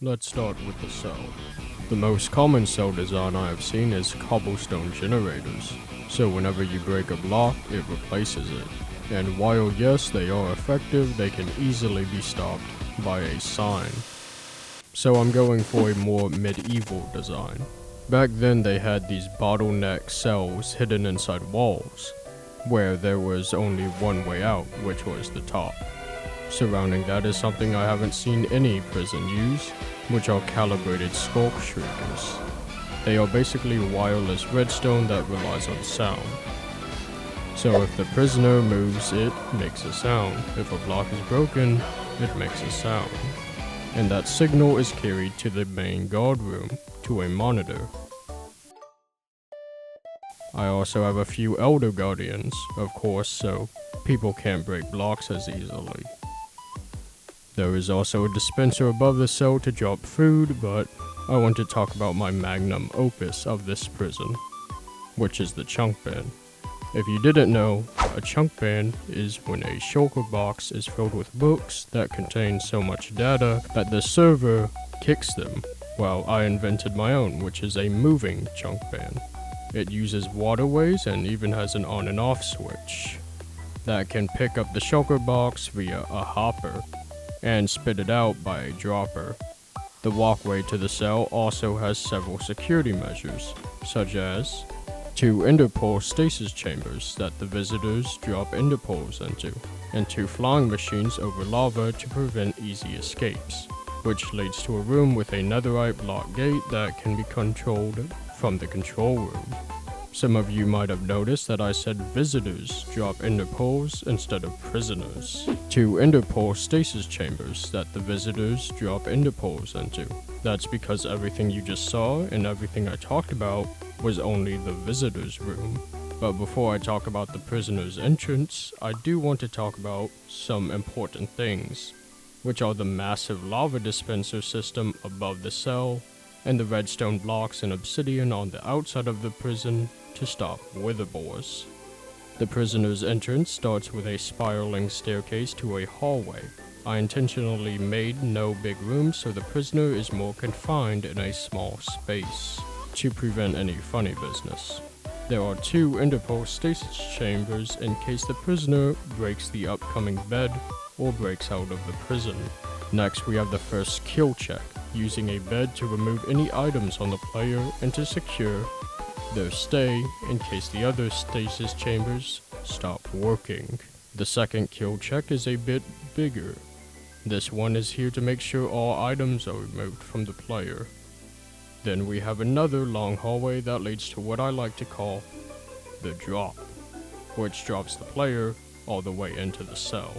let's start with the cell. The most common cell design I have seen is cobblestone generators, so whenever you break a block, it replaces it. And while yes, they are effective, they can easily be stopped by a sign. So I'm going for a more medieval design. Back then they had these bottleneck cells hidden inside walls, where there was only one way out, which was the top. Surrounding that is something I haven't seen any prison use, which are calibrated skulk shriekers. They are basically wireless redstone that relies on sound. So if the prisoner moves, it makes a sound. If a block is broken, it makes a sound. And that signal is carried to the main guard room, to a monitor. I also have a few Elder Guardians, of course, so people can't break blocks as easily. There is also a dispenser above the cell to drop food, but I want to talk about my magnum opus of this prison, which is the chunk bin. If you didn't know, a chunk bin is when a shulker box is filled with books that contain so much data that the server kicks them. Well, I invented my own, which is a moving chunk bin. It uses waterways and even has an on and off switch that can pick up the shulker box via a hopper and spit it out by a dropper. The walkway to the cell also has several security measures, such as 2 enderpearl stasis chambers that the visitors drop enderpearls into, and 2 flying machines over lava to prevent easy escapes, which leads to a room with a netherite block gate that can be controlled from the control room. Some of you might have noticed that I said visitors drop enderpearls instead of prisoners. 2 enderpearl stasis chambers that the visitors drop enderpearls into. That's because everything you just saw and everything I talked about was only the visitors room. But before I talk about the prisoner's entrance, I do want to talk about some important things, which are the massive lava dispenser system above the cell, and the redstone blocks and obsidian on the outside of the prison to stop witherboars. The prisoner's entrance starts with a spiraling staircase to a hallway. I intentionally made no big rooms so the prisoner is more confined in a small space, to prevent any funny business. There are 2 enderpearl stasis chambers in case the prisoner breaks the upcoming bed or breaks out of the prison. Next we have the first kill check, using a bed to remove any items on the player and to secure their stay in case the other stasis chambers stop working. The second kill check is a bit bigger. This one is here to make sure all items are removed from the player. Then we have another long hallway that leads to what I like to call the drop, which drops the player all the way into the cell.